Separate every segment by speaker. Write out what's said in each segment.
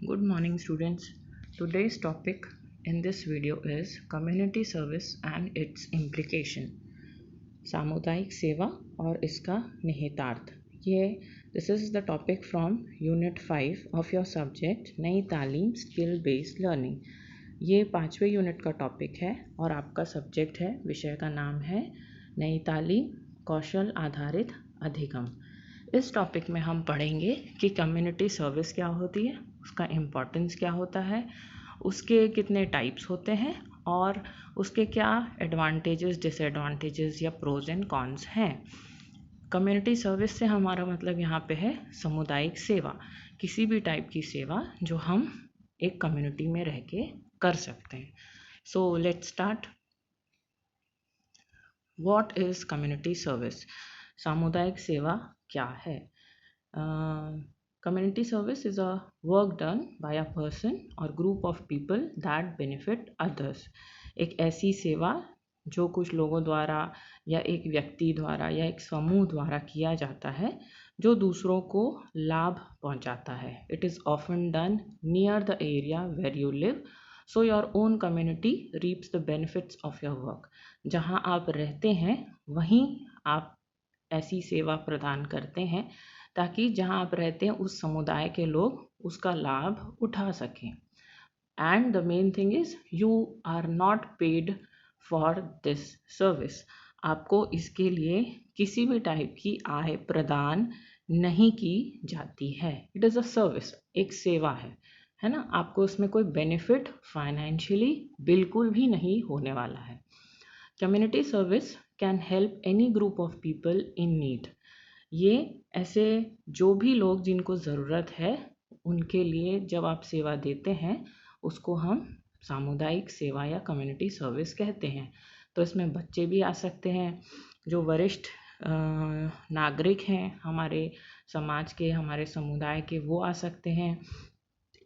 Speaker 1: Good morning students. Today's topic in this video is community service and its implication. सामुदायिक सेवा और इसका निहितार्थ. This is the topic from Unit 5 of your subject नई तालीम skill based learning. ये 5वें यूनिट का टॉपिक है और आपका सब्जेक्ट है, विषय का नाम है नई तालीम कौशल आधारित अधिगम. इस टॉपिक में हम पढ़ेंगे कि कम्युनिटी सर्विस क्या होती है, उसका इम्पोर्टेंस क्या होता है, उसके कितने टाइप्स होते हैं और उसके क्या एडवांटेजेस, डिसएडवांटेजेस या प्रोज एंड कॉन्स हैं. कम्युनिटी सर्विस से हमारा मतलब यहाँ पे है सामुदायिक सेवा, किसी भी टाइप की सेवा जो हम एक कम्युनिटी में रह के कर सकते हैं. So let's start. What is community service? सामुदायिक सेवा क्या है? Community service is a work done by a person or group of people that benefit others. एक ऐसी सेवा जो कुछ लोगों द्वारा या एक व्यक्ति द्वारा या एक समूह द्वारा किया जाता है जो दूसरों को लाभ पहुंचाता है. It is often done near the area where you live, so your own community reaps the benefits of your work. जहां आप रहते हैं वहीं आप ऐसी सेवा प्रदान करते हैं ताकि जहां आप रहते हैं उस समुदाय के लोग उसका लाभ उठा सकें. And the main thing is you are not paid for this service. आपको इसके लिए किसी भी टाइप की आय प्रदान नहीं की जाती है. इट इज़ अ सर्विस, एक सेवा है ना. आपको उसमें कोई बेनिफिट फाइनेंशियली बिल्कुल भी नहीं होने वाला है. Community service can help any group of people in need. ये ऐसे जो भी लोग जिनको ज़रूरत है उनके लिए जब आप सेवा देते हैं उसको हम सामुदायिक सेवा या कम्युनिटी सर्विस कहते हैं. तो इसमें बच्चे भी आ सकते हैं, जो वरिष्ठ नागरिक हैं हमारे समाज के, हमारे समुदाय के, वो आ सकते हैं,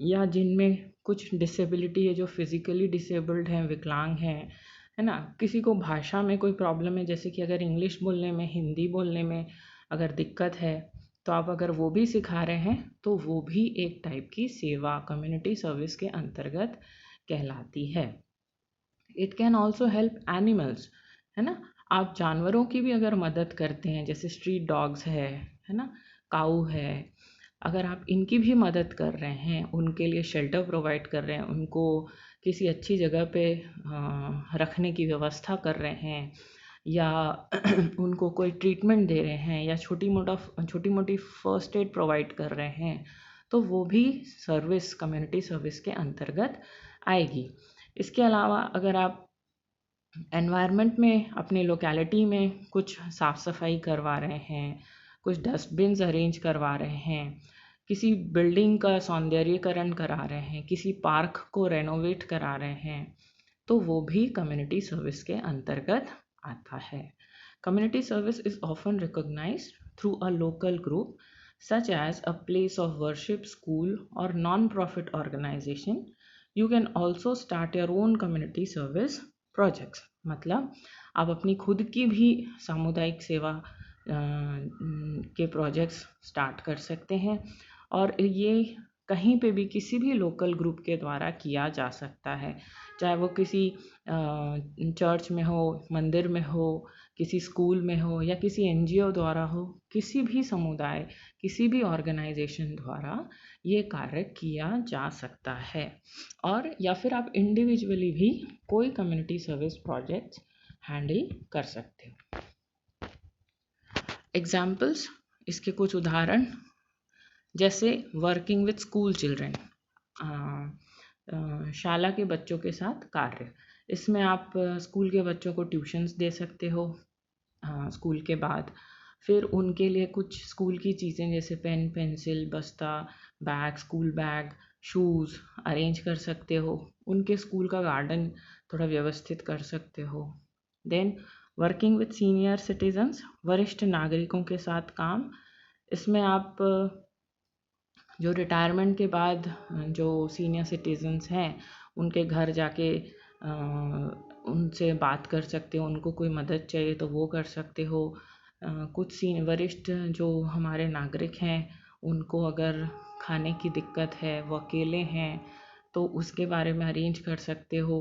Speaker 1: या जिनमें कुछ डिसेबिलिटी है, जो फिज़िकली डिसेबल्ड हैं, विकलांग हैं, है ना. किसी को भाषा में कोई प्रॉब्लम है, जैसे कि अगर इंग्लिश बोलने में, हिंदी बोलने में अगर दिक्कत है तो आप अगर वो भी सिखा रहे हैं तो वो भी एक टाइप की सेवा कम्युनिटी सर्विस के अंतर्गत कहलाती है. It can also help animals, है ना. आप जानवरों की भी अगर मदद करते हैं, जैसे स्ट्रीट डॉग्स है ना, काऊ है, अगर आप इनकी भी मदद कर रहे हैं, उनके लिए शेल्टर प्रोवाइड कर रहे हैं, उनको किसी अच्छी जगह पे रखने की व्यवस्था कर रहे हैं, या उनको कोई ट्रीटमेंट दे रहे हैं, या छोटी मोटी फर्स्ट एड प्रोवाइड कर रहे हैं, तो वो भी सर्विस कम्युनिटी सर्विस के अंतर्गत आएगी. इसके अलावा अगर आप एनवायरनमेंट में अपने लोकेलिटी में कुछ साफ़ सफाई करवा रहे हैं, कुछ डस्टबिन्स अरेंज करवा रहे हैं, किसी बिल्डिंग का सौंदर्यीकरण करा रहे हैं, किसी पार्क को रेनोवेट करा रहे हैं, तो वो भी कम्युनिटी सर्विस के अंतर्गत आता है. Community service is often recognized through a local group such as a place of worship, school और non profit organization. You can also start your own community service projects. मतलब आप अपनी खुद की भी सामुदायिक सेवा के प्रोजेक्ट्स स्टार्ट कर सकते हैं, और ये कहीं पे भी किसी भी लोकल ग्रुप के द्वारा किया जा सकता है, चाहे वो किसी चर्च में हो, मंदिर में हो, किसी स्कूल में हो, या किसी एनजीओ द्वारा हो. किसी भी समुदाय, किसी भी ऑर्गेनाइजेशन द्वारा ये कार्य किया जा सकता है. और या फिर आप इंडिविजुअली भी कोई कम्युनिटी सर्विस प्रोजेक्ट हैंडल कर सकते हो. एग्जाम्पल्स, इसके कुछ उदाहरण, जैसे वर्किंग विद स्कूल चिल्ड्रेन, शाला के बच्चों के साथ कार्य. इसमें आप स्कूल के बच्चों को ट्यूशन्स दे सकते हो स्कूल के बाद. फिर उनके लिए कुछ स्कूल की चीज़ें जैसे पेन, पेंसिल, बस्ता, bag, school bag, shoes arrange कर सकते हो. उनके स्कूल का गार्डन थोड़ा व्यवस्थित कर सकते हो. Then working with senior citizens, वरिष्ठ नागरिकों के साथ काम. इसमें आप जो रिटायरमेंट के बाद जो सीनियर सिटीजन्स हैं उनके घर जाके उनसे बात कर सकते हो, उनको कोई मदद चाहिए तो वो कर सकते हो. कुछ वरिष्ठ जो हमारे नागरिक हैं उनको अगर खाने की दिक्कत है, वो अकेले हैं, तो उसके बारे में अरेंज कर सकते हो।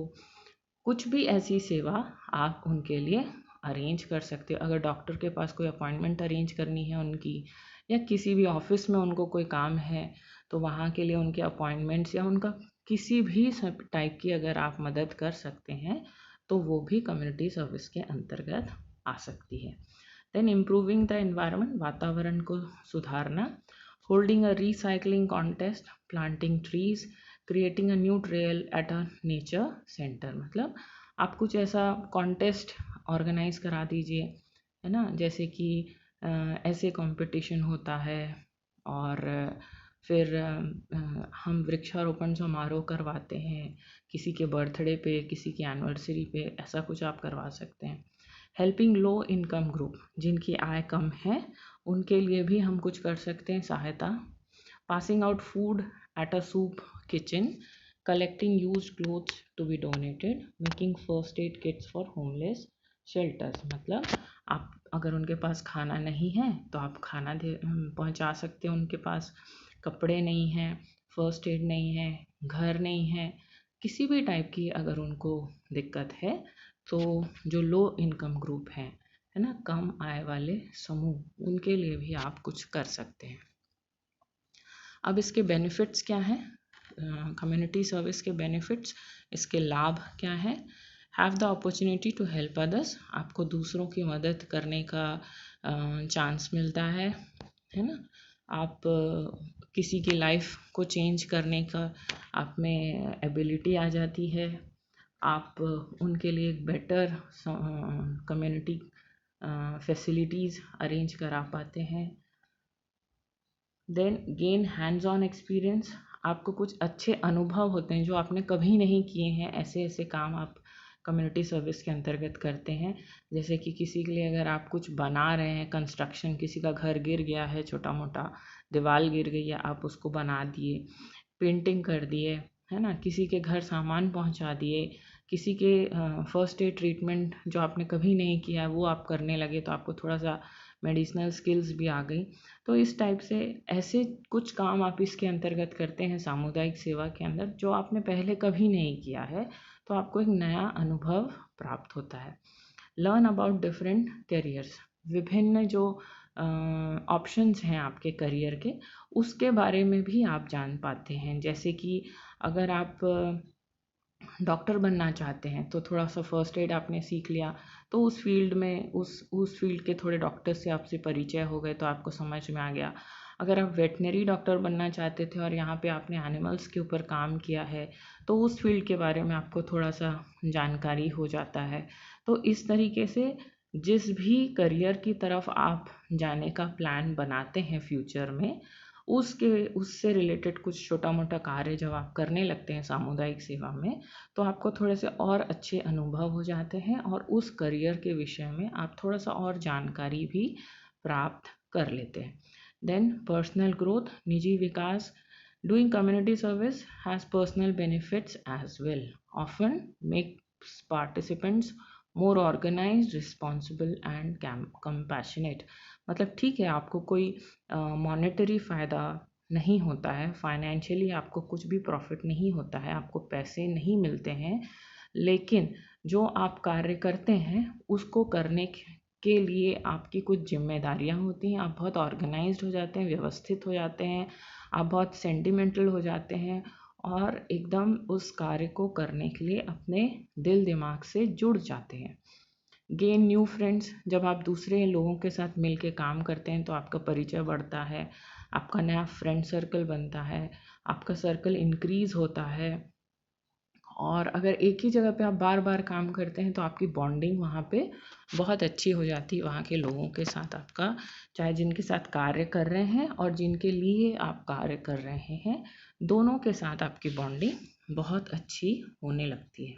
Speaker 1: कुछ भी ऐसी सेवा आप उनके लिए अरेंज कर सकते हो। अगर डॉक्टर के पास कोई अपॉइंटमेंट अरेंज करनी है उनकी, या किसी भी ऑफिस में उनको कोई काम है, तो वहाँ के लिए उनके अपॉइंटमेंट्स या उनका किसी भी टाइप की अगर आप मदद कर सकते हैं, तो वो भी कम्युनिटी सर्विस के अंतर्गत आ सकती है। देन इम्प्रूविंग द एनवायरनमेंट, वातावरण को सुधारना, holding a recycling contest, planting trees, creating a new trail at a nature centre. मतलब आप कुछ ऐसा कॉन्टेस्ट ऑर्गेनाइज करा दीजिए, है ना, जैसे कि ऐसे कंपटीशन होता है, और फिर हम वृक्षारोपण समारोह करवाते हैं किसी के बर्थडे पे, किसी की एनिवर्सरी पे, ऐसा कुछ आप करवा सकते हैं। हेल्पिंग लो इनकम ग्रुप, जिनकी आय कम है उनके लिए भी हम कुछ कर सकते हैं सहायता। Passing out food at a soup kitchen, collecting used clothes to be donated, making first aid kits for homeless shelters. मतलब आप अगर उनके पास खाना नहीं है तो आप खाना पहुंचा सकते हैं उनके पास। कपड़े नहीं हैं, फर्स्ट एड नहीं है, घर नहीं है, किसी भी टाइप की अगर उनको दिक्कत है, तो जो लो इनकम ग्रुप है ना, कम आय वाले समूह, उनके लिए भी आप कुछ कर सकते हैं। अब इसके बेनिफिट्स क्या हैं? कम्युनिटी सर्विस के बेनिफिट्स, इसके लाभ क्या हैं? Have the opportunity to help others, आपको दूसरों की मदद करने का चांस मिलता है ना। आप किसी की लाइफ को चेंज करने का आप में एबिलिटी आ जाती है। आप उनके लिए एक बेटर कम्युनिटी फैसिलिटीज़ अरेंज करा पाते हैं। Then gain hands on experience, आपको कुछ अच्छे अनुभव होते हैं जो आपने कभी नहीं किए हैं, ऐसे ऐसे काम आप कम्युनिटी सर्विस के अंतर्गत करते हैं। जैसे कि किसी के लिए अगर आप कुछ बना रहे हैं, कंस्ट्रक्शन, किसी का घर गिर गया है, छोटा मोटा दीवार गिर गई है, आप उसको बना दिए, पेंटिंग कर दिए, है ना, किसी के घर सामान पहुंचा दिए, किसी के फर्स्ट एड ट्रीटमेंट जो आपने कभी नहीं किया है वो आप करने लगे, तो आपको थोड़ा सा मेडिसिनल स्किल्स भी आ गई। तो इस टाइप से ऐसे कुछ काम आप इसके अंतर्गत करते हैं सामुदायिक सेवा के अंदर, जो आपने पहले कभी नहीं किया है, तो आपको एक नया अनुभव प्राप्त होता है। लर्न अबाउट डिफरेंट करियर्स, विभिन्न जो ऑप्शंस हैं आपके करियर के, उसके बारे में भी आप जान पाते हैं। जैसे कि अगर आप डॉक्टर बनना चाहते हैं, तो थोड़ा सा फर्स्ट एड आपने सीख लिया, तो उस फील्ड में उस फील्ड के थोड़े डॉक्टर से आपसे परिचय हो गए, तो आपको समझ में आ गया। अगर आप वेटनरी डॉक्टर बनना चाहते थे और यहाँ पे आपने एनिमल्स के ऊपर काम किया है, तो उस फील्ड के बारे में आपको थोड़ा सा जानकारी हो जाता है। तो इस तरीके से जिस भी करियर की तरफ आप जाने का प्लान बनाते हैं फ्यूचर में, उससे रिलेटेड कुछ छोटा मोटा कार्य जब आप करने लगते हैं सामुदायिक सेवा में, तो आपको थोड़े से और अच्छे अनुभव हो जाते हैं, और उस करियर के विषय में आप थोड़ा सा और जानकारी भी प्राप्त कर लेते हैं। देन पर्सनल ग्रोथ, निजी विकास, doing community service has personal benefits as well, often makes participants more organized, responsible and compassionate. मतलब ठीक है, आपको कोई मॉनेटरी फ़ायदा नहीं होता है, फाइनेंशियली आपको कुछ भी प्रॉफिट नहीं होता है, आपको पैसे नहीं मिलते हैं, लेकिन जो आप कार्य करते हैं उसको करने के लिए आपकी कुछ जिम्मेदारियां होती हैं, आप बहुत ऑर्गेनाइज्ड हो जाते हैं, व्यवस्थित हो जाते हैं, आप बहुत सेंटिमेंटल हो जाते हैं, और एकदम उस कार्य को करने के लिए अपने दिल दिमाग से जुड़ जाते हैं। गेन न्यू फ्रेंड्स, जब आप दूसरे लोगों के साथ मिल के काम करते हैं तो आपका परिचय बढ़ता है, आपका नया फ्रेंड सर्कल बनता है, आपका सर्कल इंक्रीज होता है। और अगर एक ही जगह पे आप बार बार काम करते हैं तो आपकी बॉन्डिंग वहाँ पे बहुत अच्छी हो जाती है वहाँ के लोगों के साथ, आपका चाहे जिनके साथ कार्य कर रहे हैं और जिनके लिए आप कार्य कर रहे हैं, दोनों के साथ आपकी बॉन्डिंग बहुत अच्छी होने लगती है।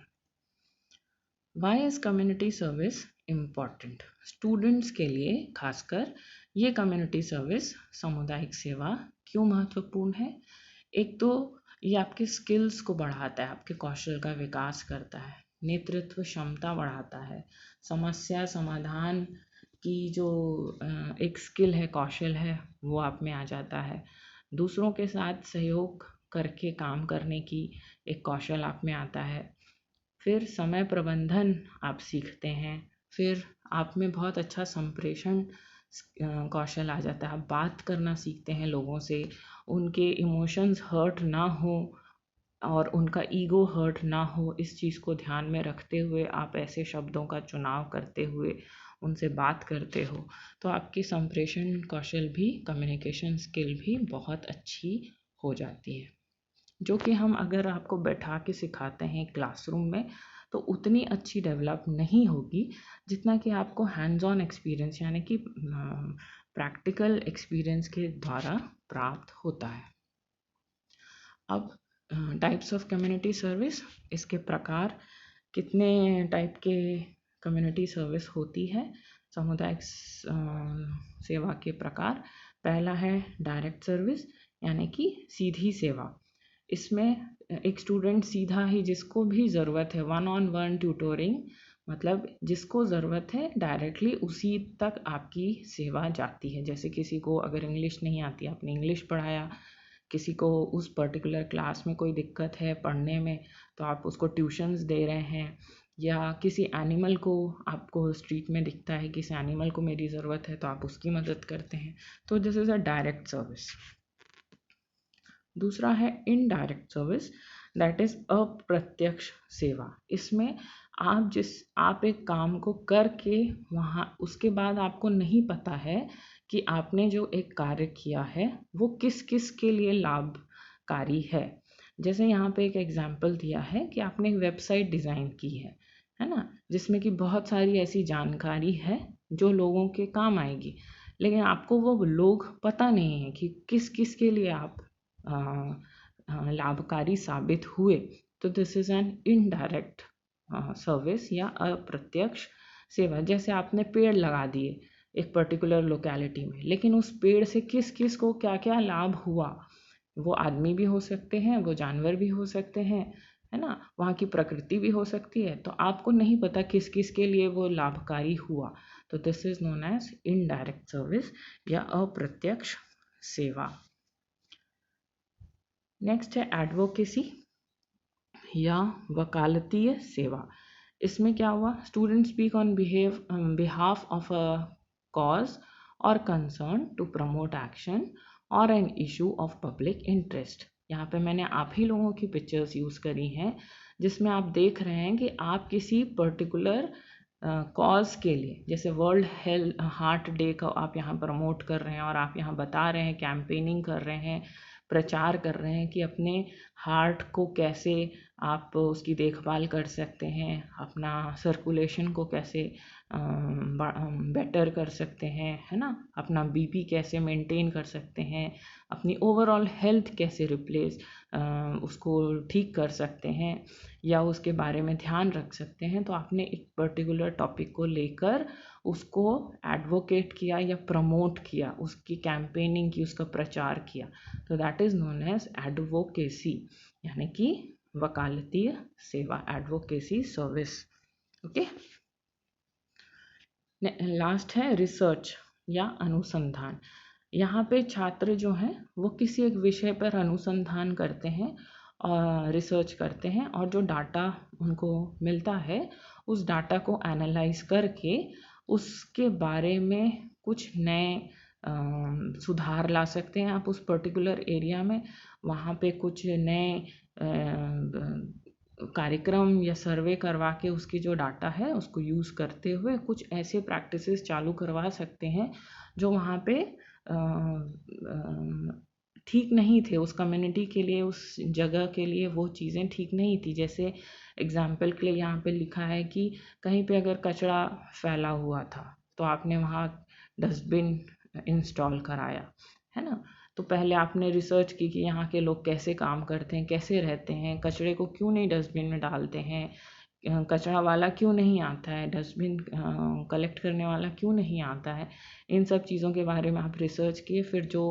Speaker 1: Why is community service important? Students के लिए खासकर ये कम्युनिटी सर्विस, सामुदायिक सेवा क्यों महत्वपूर्ण है? एक तो ये आपके स्किल्स को बढ़ाता है, आपके कौशल का विकास करता है, नेतृत्व क्षमता बढ़ाता है, समस्या समाधान की जो एक स्किल है, कौशल है, वो आप में आ जाता है। दूसरों के साथ सहयोग करके काम करने की एक कौशल आप में आता है। फिर समय प्रबंधन आप सीखते हैं। फिर आप में बहुत अच्छा संप्रेषण कौशल आ जाता है। आप बात करना सीखते हैं लोगों से, उनके इमोशंस हर्ट ना हो और उनका ईगो हर्ट ना हो, इस चीज़ को ध्यान में रखते हुए आप ऐसे शब्दों का चुनाव करते हुए उनसे बात करते हो, तो आपकी संप्रेषण कौशल भी, कम्युनिकेशन स्किल भी बहुत अच्छी हो जाती है, जो कि हम अगर आपको बैठा के सिखाते हैं क्लासरूम में तो उतनी अच्छी डेवलप नहीं होगी जितना कि आपको हैंड्स ऑन एक्सपीरियंस यानी कि प्रैक्टिकल एक्सपीरियंस के द्वारा प्राप्त होता है। अब टाइप्स ऑफ कम्युनिटी सर्विस, इसके प्रकार, कितने टाइप के कम्युनिटी सर्विस होती है, सामुदायिक सेवा के प्रकार। पहला है डायरेक्ट सर्विस यानी कि सीधी सेवा। इसमें एक स्टूडेंट सीधा ही, जिसको भी ज़रूरत है, 1-on-1 ट्यूटोरिंग, मतलब जिसको ज़रूरत है डायरेक्टली उसी तक आपकी सेवा जाती है। जैसे किसी को अगर इंग्लिश नहीं आती, आपने इंग्लिश पढ़ाया, किसी को उस पर्टिकुलर क्लास में कोई दिक्कत है पढ़ने में तो आप उसको ट्यूशन्स दे रहे हैं, या किसी एनिमल को आपको स्ट्रीट में दिखता है, किसी एनिमल को मेरी ज़रूरत है तो आप उसकी मदद करते हैं, तो this is a direct service. दूसरा है इनडायरेक्ट सर्विस, दैट इज़ अप्रत्यक्ष सेवा। इसमें आप एक काम को करके वहाँ उसके बाद आपको नहीं पता है कि आपने जो एक कार्य किया है वो किस किस के लिए लाभकारी है। जैसे यहाँ पे एक एग्जाम्पल दिया है कि आपने एक वेबसाइट डिज़ाइन की है ना, जिसमें कि बहुत सारी ऐसी जानकारी है जो लोगों के काम आएगी, लेकिन आपको वो लोग पता नहीं है कि किस किस के लिए आप लाभकारी साबित हुए, तो this is an indirect service या अप्रत्यक्ष सेवा। जैसे आपने पेड़ लगा दिए एक पर्टिकुलर लोकेलिटी में, लेकिन उस पेड़ से किस किस को क्या क्या लाभ हुआ, वो आदमी भी हो सकते हैं, वो जानवर भी हो सकते हैं, है ना, वहाँ की प्रकृति भी हो सकती है, तो आपको नहीं पता किस किस के लिए वो लाभकारी हुआ, तो this is known as indirect service या अप्रत्यक्ष सेवा। नेक्स्ट है एडवोकेसी या वकालतीय सेवा। इसमें क्या हुआ, student speak on behalf of a cause और कंसर्न टू प्रमोट एक्शन और an issue of public interest. यहाँ पे मैंने आप ही लोगों की पिक्चर्स यूज़ करी हैं, जिसमें आप देख रहे हैं कि आप किसी पर्टिकुलर कॉज के लिए, जैसे वर्ल्ड हेल्थ हार्ट डे का आप यहाँ प्रमोट कर रहे हैं और आप यहाँ बता रहे हैं, कैंपेनिंग कर रहे हैं, प्रचार कर रहे हैं कि अपने हार्ट को कैसे आप उसकी देखभाल कर सकते हैं, अपना सर्कुलेशन को कैसे बेटर कर सकते हैं, है ना, अपना बीपी कैसे मेंटेन कर सकते हैं, अपनी ओवरऑल हेल्थ कैसे उसको ठीक कर सकते हैं या उसके बारे में ध्यान रख सकते हैं, तो आपने एक पर्टिकुलर टॉपिक को लेकर उसको एडवोकेट किया या प्रमोट किया, उसकी कैंपेनिंग की, उसका प्रचार किया, तो that is known as advocacy यानी कि वकालतीय सेवा, एडवोकेसी सर्विस। ओके, लास्ट है रिसर्च या अनुसंधान। यहाँ पे छात्र जो हैं वो किसी एक विषय पर अनुसंधान करते हैं और रिसर्च करते हैं, और जो डाटा उनको मिलता है उस डाटा को एनालाइज करके उसके बारे में कुछ नए सुधार ला सकते हैं आप उस पर्टिकुलर एरिया में। वहाँ पे कुछ नए कार्यक्रम या सर्वे करवा के उसकी जो डाटा है उसको यूज़ करते हुए कुछ ऐसे प्रैक्टिसेस चालू करवा सकते हैं जो वहाँ पे ठीक नहीं थे, उस कम्युनिटी के लिए, उस जगह के लिए वो चीज़ें ठीक नहीं थी। जैसे एग्जाम्पल के लिए यहाँ पे लिखा है कि कहीं पे अगर कचरा फैला हुआ था तो आपने वहाँ डस्टबिन इंस्टॉल कराया, है ना, तो पहले आपने रिसर्च की कि यहाँ के लोग कैसे काम करते हैं, कैसे रहते हैं, कचरे को क्यों नहीं डस्टबिन में डालते हैं, कचरा वाला क्यों नहीं आता है, डस्टबिन कलेक्ट करने वाला क्यों नहीं आता है, इन सब चीज़ों के बारे में आप रिसर्च किए, फिर जो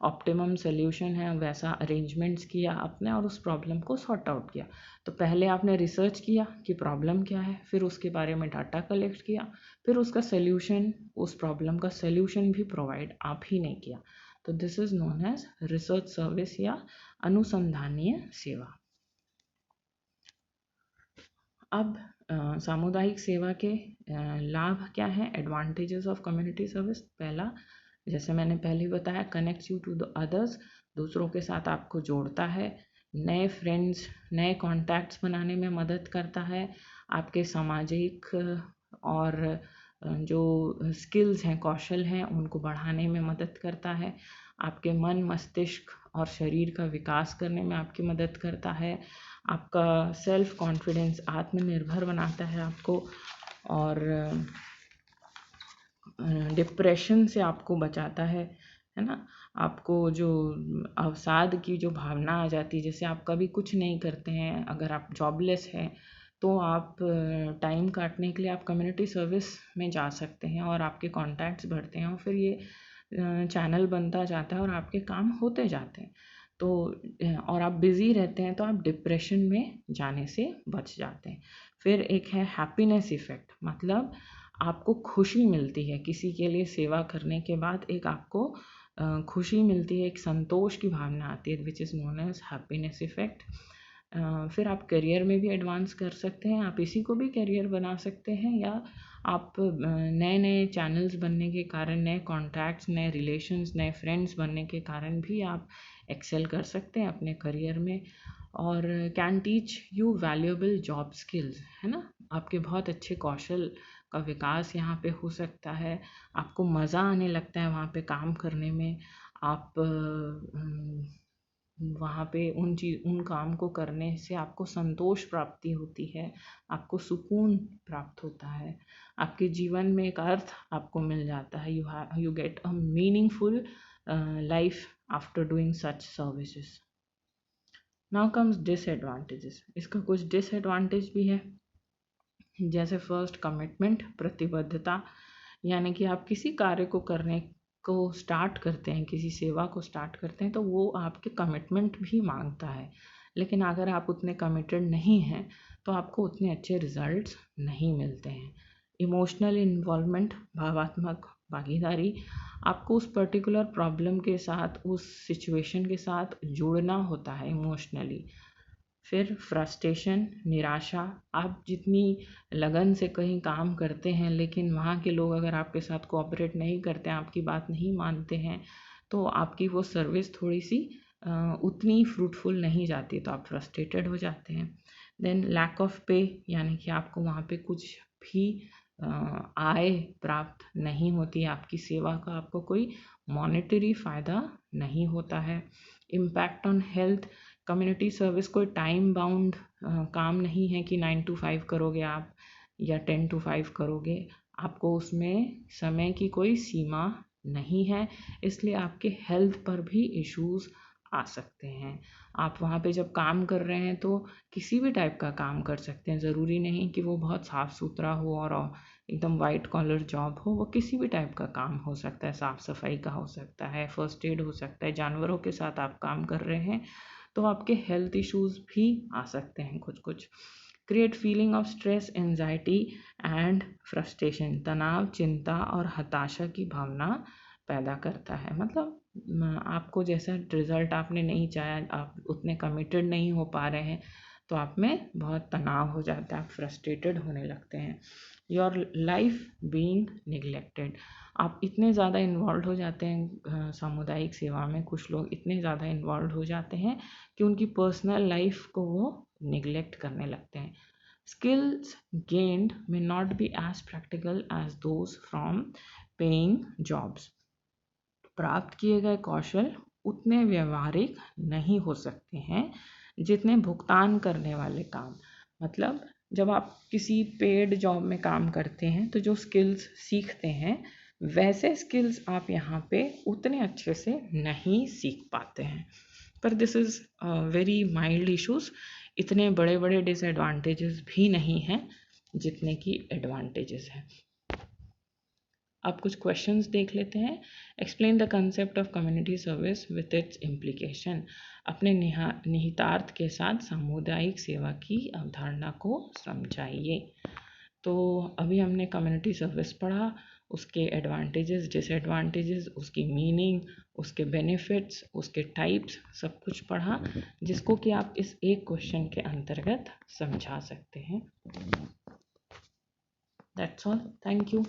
Speaker 1: ऑप्टिमम सोल्यूशन है वैसा अरेंजमेंट्स किया आपने और उस प्रॉब्लम को सॉर्ट आउट किया। तो पहले आपने रिसर्च किया कि प्रॉब्लम क्या है, फिर उसके बारे में डाटा कलेक्ट किया, फिर उसका सोल्यूशन, उस प्रॉब्लम का सोल्यूशन भी प्रोवाइड आप ही नहीं किया, तो this is known as research service या अनुसंधानीय सेवा। अब सामुदायिक सेवा के लाभ क्या हैं, एडवांटेजेस ऑफ कम्युनिटी सर्विस। पहला, जैसे मैंने पहले बताया, connects you to the others, दूसरों के साथ आपको जोड़ता है, नए फ्रेंड्स, नए कॉन्टैक्ट्स बनाने में मदद करता है, आपके सामाजिक और जो स्किल्स हैं, कौशल हैं, उनको बढ़ाने में मदद करता है, आपके मन, मस्तिष्क और शरीर का विकास करने में आपकी मदद करता है, आपका सेल्फ कॉन्फिडेंस, आत्मनिर्भर बनाता है आपको, और डिप्रेशन से आपको बचाता है ना। आपको जो अवसाद की जो भावना आ जाती है, जैसे आप कभी कुछ नहीं करते हैं, अगर आप जॉबलेस हैं तो आप टाइम काटने के लिए आप कम्युनिटी सर्विस में जा सकते हैं और आपके कॉन्टैक्ट्स बढ़ते हैं और फिर ये चैनल बनता जाता है और आपके काम होते जाते हैं। तो और आप बिज़ी रहते हैं तो आप डिप्रेशन में जाने से बच जाते हैं। फिर एक है हैप्पीनेस इफ़ेक्ट, मतलब आपको खुशी मिलती है किसी के लिए सेवा करने के बाद, एक आपको खुशी मिलती है, एक संतोष की भावना आती है, which is known as happiness effect. फिर आप करियर में भी एडवांस कर सकते हैं, आप इसी को भी करियर बना सकते हैं, या आप नए नए चैनल्स बनने के कारण, नए कॉन्टैक्ट्स, नए रिलेशंस, नए फ्रेंड्स बनने के कारण भी आप एक्सेल कर सकते हैं अपने करियर में। और can teach you valuable job skills, है ना, आपके बहुत अच्छे कौशल का विकास यहाँ पे हो सकता है, आपको मज़ा आने लगता है वहाँ पे काम करने में, आप वहाँ पे उन काम को करने से आपको संतोष प्राप्ति होती है, आपको सुकून प्राप्त होता है, आपके जीवन में एक अर्थ आपको मिल जाता है, you get a meaningful life after doing such services. Now comes disadvantages. इसका कुछ डिसएडवांटेज भी है, जैसे फर्स्ट, कमिटमेंट, प्रतिबद्धता, यानी कि आप किसी कार्य को करने को स्टार्ट करते हैं, किसी सेवा को स्टार्ट करते हैं तो वो आपके कमिटमेंट भी मांगता है, लेकिन अगर आप उतने कमिटेड नहीं हैं तो आपको उतने अच्छे रिजल्ट्स नहीं मिलते हैं। इमोशनल इन्वॉल्वमेंट, भावात्मक भागीदारी, आपको उस पर्टिकुलर प्रॉब्लम के साथ, उस सिचुएशन के साथ जुड़ना होता है इमोशनली। फिर फ्रस्ट्रेशन, निराशा, आप जितनी लगन से कहीं काम करते हैं लेकिन वहाँ के लोग अगर आपके साथ कोऑपरेट नहीं करते हैं, आपकी बात नहीं मानते हैं, तो आपकी वो सर्विस थोड़ी सी उतनी फ्रूटफुल नहीं जाती, तो आप फ्रस्ट्रेटेड हो जाते हैं। देन लैक ऑफ पे, यानी कि आपको वहाँ पे कुछ भी आय प्राप्त नहीं होती, आपकी सेवा का आपको कोई मॉनेटरी फ़ायदा नहीं होता है। Impact on health, community service कोई टाइम बाउंड काम नहीं है कि 9 to 5 करोगे आप या 10 to 5 करोगे, आपको उसमें समय की कोई सीमा नहीं है, इसलिए आपके हेल्थ पर भी इश्यूज आ सकते हैं। आप वहाँ पे जब काम कर रहे हैं तो किसी भी टाइप का काम कर सकते हैं, ज़रूरी नहीं कि वो बहुत साफ़ सुथरा हो और एकदम वाइट कॉलर जॉब हो, वो किसी भी टाइप का काम हो सकता है, साफ़ सफाई का हो सकता है, फर्स्ट एड हो सकता है, जानवरों के साथ आप काम कर रहे हैं तो आपके हेल्थ इश्यूज भी आ सकते हैं कुछ कुछ। Create feeling of stress, anxiety and frustration, तनाव, चिंता और हताशा की भावना पैदा करता है, मतलब आपको जैसा रिजल्ट आपने नहीं चाहा, आप उतने कमिटेड नहीं हो पा रहे हैं तो आप में बहुत तनाव हो जाता है, आप फ्रस्ट्रेटेड होने लगते हैं। योर लाइफ बीइंग निगलेक्टेड, आप इतने ज़्यादा इन्वॉल्व हो जाते हैं सामुदायिक सेवा में, कुछ लोग इतने ज़्यादा इन्वॉल्व हो जाते हैं कि उनकी पर्सनल लाइफ को वो निगलेक्ट करने लगते हैं। Skills gained may not be as practical as those from paying jobs, प्राप्त किए गए कौशल उतने व्यवहारिक नहीं हो सकते हैं जितने भुगतान करने वाले काम, मतलब जब आप किसी पेड जॉब में काम करते हैं तो जो स्किल्स सीखते हैं वैसे स्किल्स आप यहाँ पे उतने अच्छे से नहीं सीख पाते हैं। पर this is very mild issues, इतने बड़े बड़े डिसएडवांटेजेस भी नहीं हैं जितने की एडवांटेजेस हैं। अब कुछ क्वेश्चंस देख लेते हैं। Explain the concept of community service with its implication, अपने निहितार्थ के साथ सामुदायिक सेवा की अवधारणा को समझाइए। तो अभी हमने कम्युनिटी सर्विस पढ़ा, उसके एडवांटेजेस, डिसएडवांटेजेस, उसकी मीनिंग उसके बेनिफिट्स, उसके टाइप्स, सब कुछ पढ़ा, जिसको कि आप इस एक क्वेश्चन के अंतर्गत समझा सकते हैं। That's all, thank you.